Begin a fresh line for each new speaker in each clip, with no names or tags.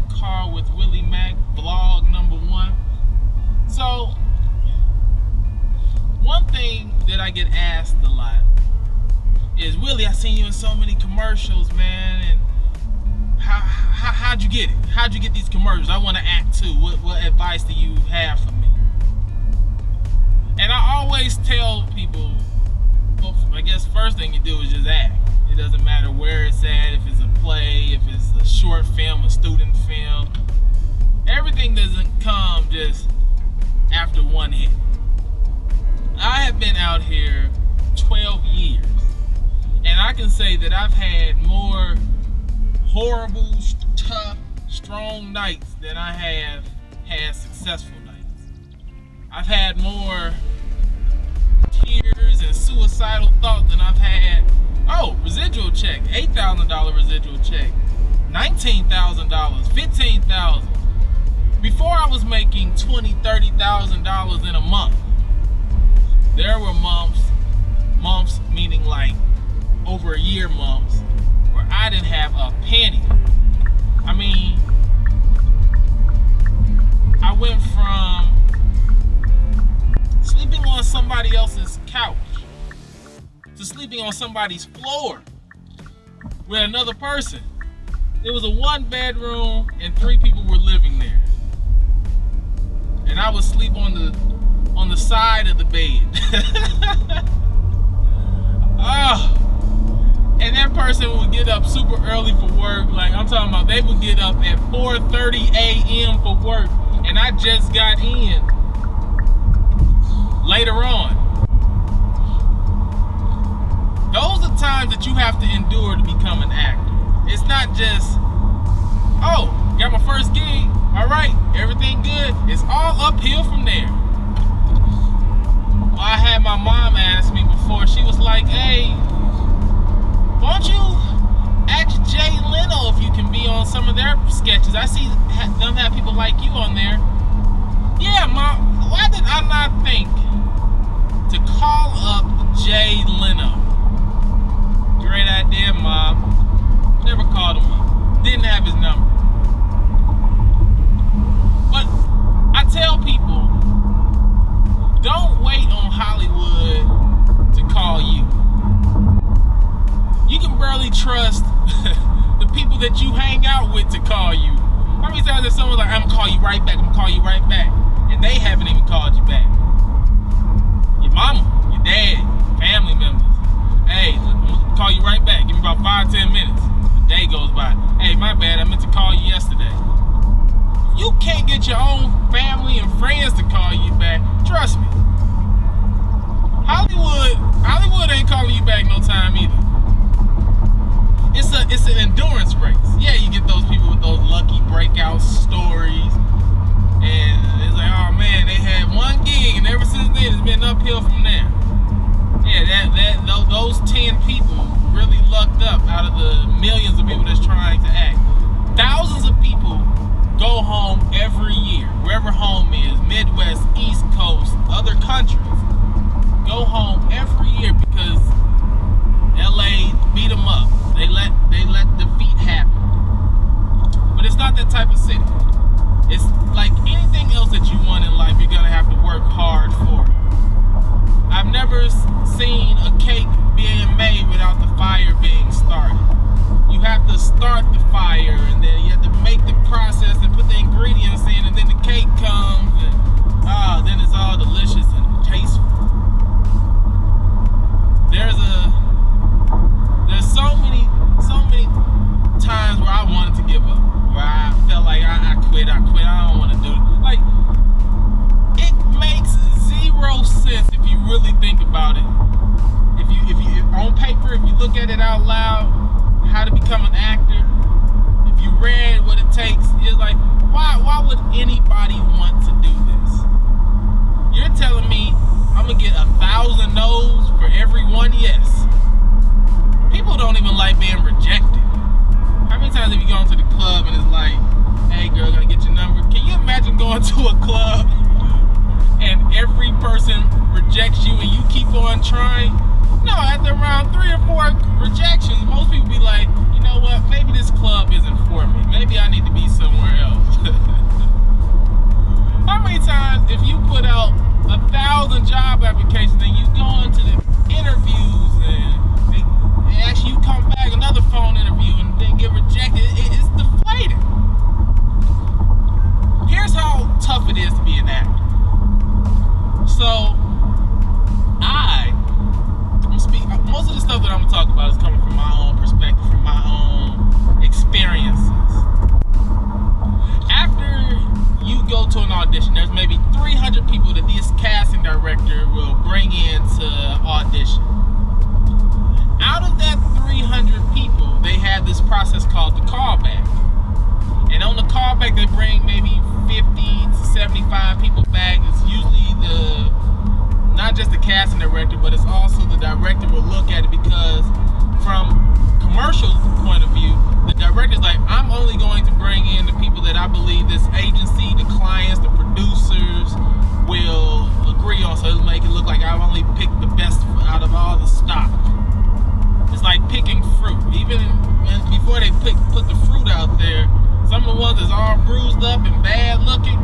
Car with Willie Macc, vlog number 1. So, one thing that I get asked a lot is, Willie, I seen you in so many commercials, man, and how'd you get it? How'd you get these commercials? I want to act too. What advice do you have for me? And I always tell people, well, I guess first thing you do is just act. It doesn't matter where it's at, if it's a play, if it's a short film, a student film. Everything doesn't come just after one hit. I have been out here 12 years, and I can say that I've had more horrible, tough, strong nights than I have had successful nights. I've had more tears and suicidal thoughts than I've had, residual check, $8,000 residual check, $19,000, $15,000. Before I was making $20,000, $30,000 in a month, there were months meaning like over a year months, where I didn't have a penny. I mean, I went from sleeping on somebody else's couch to sleeping on somebody's floor with another person. It was a 1-bedroom and 3 people were living there. And I would sleep on the side of the bed. And that person would get up super early for work. Like, I'm talking about, they would get up at 4:30 a.m. for work, and I just got in later on. Those are times that you have to endure to become an actor. It's not just, got my first gig, all right, everything good. It's all uphill from there. Well, I had my mom ask me before. She was like, hey, why don't you ask Jay Leno if you can be on some of their sketches? I see them have people like you on there. Yeah, Mom, why did I not think to call up Jay Leno? Great idea, Mom. Never called him up. Didn't have his number. But I tell people, don't wait on Hollywood to call you. You can barely trust the people that you hang out with to call you. How many times has someone like, I'm gonna call you right back, I'm gonna call you right back, and they haven't even called you back? Your mama, your dad, family members. Hey, I'm gonna call you right back. Give me about 5-10 minutes. The day goes by. Hey, my bad, I meant to call you yesterday. You can't get your own family and friends to call you back. Trust me. Hollywood ain't calling you back no time either. It's an endurance race. Yeah, you get those people with those lucky breakout stories, and it's like, oh man, they had one gig, and ever since then it's been uphill from there. Yeah, those 10 people really lucked up out of the millions of people that's trying to act. Thousands of people go home every year, wherever home is, Midwest, East Coast, other countries. Go home every year because LA beat them up. They let defeat happen. But it's not that type of city. It's like anything else that you want in life, you're gonna have to work hard for. I've never seen a cake being made without the fire being started. You have to start the fire, and then you have to make the process and put the ingredients in, and then the cake comes, and then it's all delicious and tasteful. There's so many times where I wanted to give up, where I felt like I quit, I don't want to do it. Like, it makes 0 sense if you really think about it. If you on paper, if you look at it out loud, how to become an actor, if you read what it takes, it's like, why would anybody want to do this? You're telling me I'm gonna get 1,000 no's for every one yes. People don't even like being rejected. How many times have you gone to the club and it's like, hey girl, can I get your number? Can you imagine going to a club and every person rejects you and you keep on trying? No, after around 3 or 4 rejections, most people be like, you know what, maybe this club isn't for me. Maybe I need to be somewhere else. the callback. And on the callback, they bring maybe 50 to 75 people back. It's usually not just the casting director, but it's also the director will look at it, because from commercial point of view, the director's like, I'm only going to bring in the people that I believe this agency, the clients, the producers will agree on, so it'll make it look like I've only picked the best out of all the stock. It's like picking fruit. Even before they put the fruit out there, some of the ones that's all bruised up and bad looking,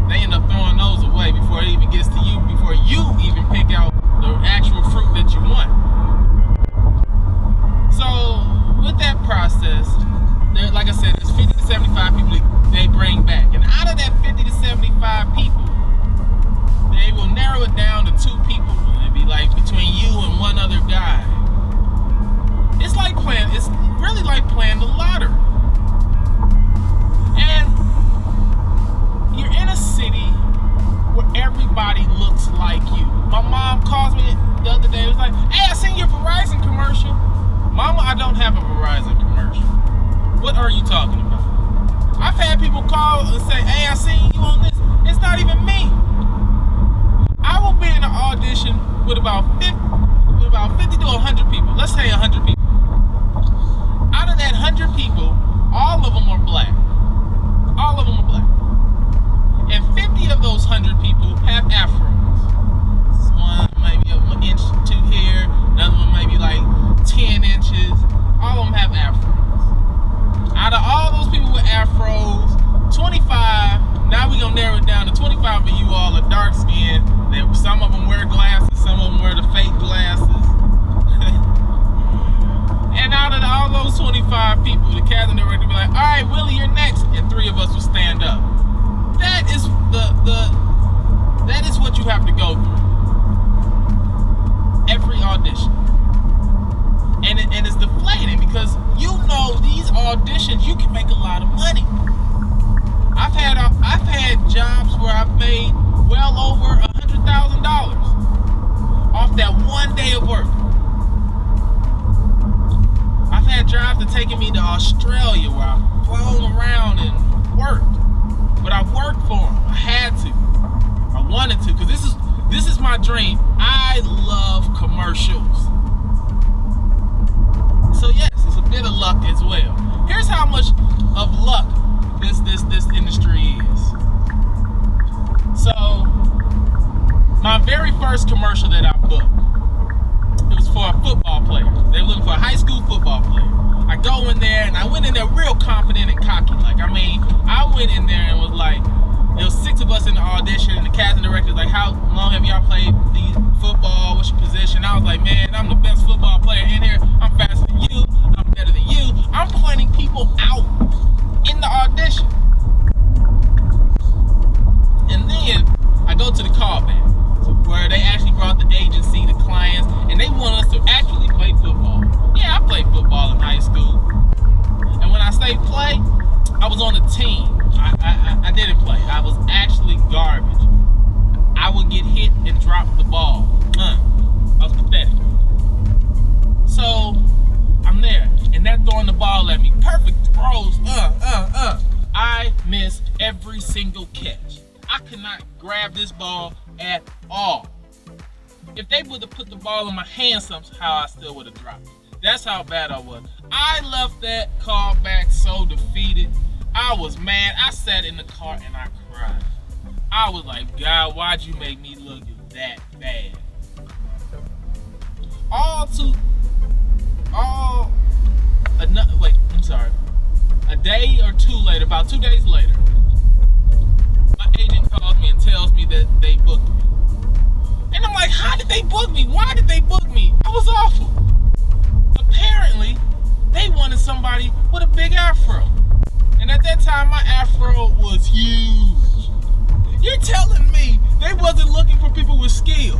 they end up throwing those away before it even gets to you, before you even pick out the actual fruit that you want. So with that process, there, like I said, there's 50 to 75 people that they bring back. And out of that 50 to 75 people, they will narrow it down to 2 people. It'd be like between you and one other guy. It's really like playing the lottery. And you're in a city where everybody looks like you. My mom calls me the other day. It was like, hey, I seen your Verizon commercial. Mama, I don't have a Verizon commercial. What are you talking about? I've had people call and say, hey, I seen you on this. It's not even me. I will be in an audition with about 50 to 100 people. Let's say 100 people. Out of that 100 people, all of them are black. All of them are black. And 50 of those 100 people have afros. One maybe an inch or 2 here, another one maybe like 10 inches. All of them have afros. Out of all those people with afros, 25, now we're going to narrow it down to 25 of you all are dark skinned. Some of them wear glasses, some of them wear the fake glasses. And out of all those 25 people, the casting director will be like, all right, Willie, you're next. And 3 of us will stand up. That is that is what you have to go through. Every audition. And it's deflating, because you know these auditions, you can make a lot of money. I've had jobs where I've made well over $100,000 off that one day of work. I've had jobs that taken me to Australia where I've flown around and worked. But I worked for them. I had to. I wanted to, because this is my dream. I love commercials. So yes, it's a bit of luck as well. Here's how much of luck this industry is. So my very first commercial that I booked, it was for a football player. They were looking for a high school football player. I go in there, and I went in there real confident and cocky. I went in there and was like, there was 6 of us in the audition, and the casting director was like, how long have y'all played football? What's your position? I was like, man, I'm the best football player in here. I'm faster than you. I'm better than you. I'm pointing people out in the audition. And then I go to the callback, where they actually brought the agency, the clients, and they want us to actually play football. Yeah, I played football in high school. And when I say play, I was on the team. I didn't play. I was actually garbage. I would get hit and drop the ball. I was pathetic. So I'm there, and they're throwing the ball at me. Perfect throws. I miss every single catch. I could not grab this ball at all. If they would have put the ball in my hand somehow, I still would have dropped it. That's how bad I was. I left that call back so defeated. I was mad. I sat in the car and I cried. I was like, God, why'd you make me look that bad? A day or 2 later, about 2 days later, my agent calls me and tells me that they booked me. And I'm like, how did they book me? Why did they book me? I was awful. Apparently, they wanted somebody with a big afro. And at that time, my afro was huge. You're telling me they wasn't looking for people with skill?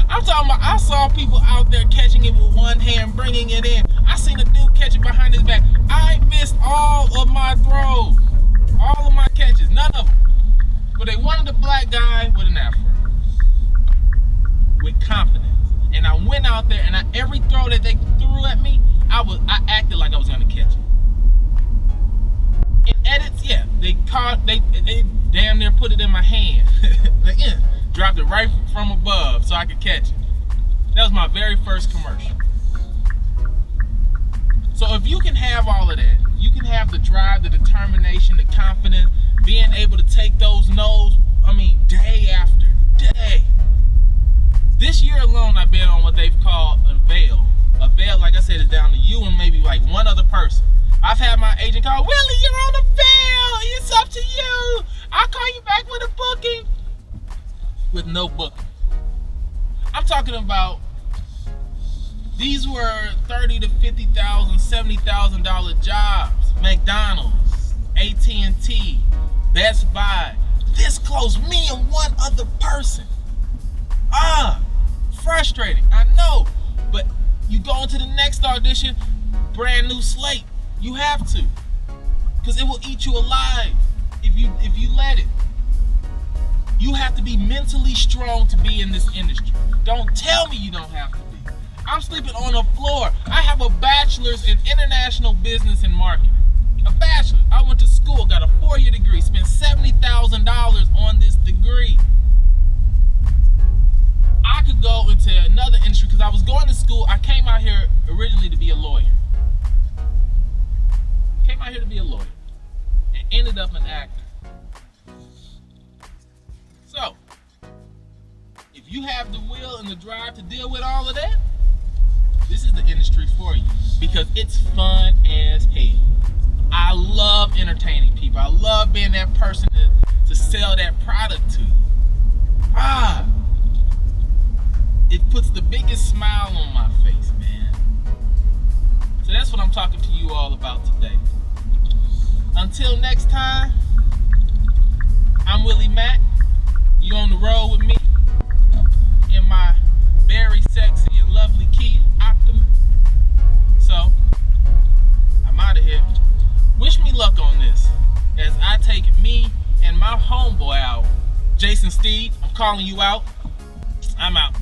I'm talking about, I saw people out there catching it with one hand, bringing it in. I seen a dude catch it behind his back. I missed all of my throws. All of my catches, none of them. But they wanted a black guy with an afro. With confidence. And I went out there, and every throw that they threw at me, I acted like I was gonna catch it. they damn near put it in my hand. Like, yeah, dropped it right from above so I could catch it. That was my very first commercial. So if you can have all of that, you can have the drive, the determination, the confidence, being able to take those no's, day after day. This year alone, I've been on what they've called a veil. A veil, like I said, is down to you and maybe like one other person. I've had my agent call, Willie, you're on the veil. It's up to you. I'll call you back with a booking. With no booking. I'm talking about, these were $30,000 to $50,000, $70,000 jobs. McDonald's, AT&T, Best Buy. This close, me and one other person. Frustrating, I know. But you go into the next audition, brand new slate. You have to, because it will eat you alive if you let it. You have to be mentally strong to be in this industry. Don't tell me you don't have to be. I'm sleeping on the floor. I have a bachelor's in international business and marketing. A bachelor's. I went to school, got a 4-year degree, spent $70,000 on this degree. I could go into another industry because I was going to school. I came out here originally to be a lawyer. And ended up an actor. So, if you have the will and the drive to deal with all of that, this is the industry for you, because it's fun as hell. I love entertaining people. I love being that person to sell that product to. It puts the biggest smile on my face, man. So that's what I'm talking to you all about today. Until next time, I'm Willie Macc. You on the road with me in my very sexy and lovely Kia Optima. So, I'm out of here. Wish me luck on this as I take me and my homeboy out. Jason Steed, I'm calling you out. I'm out.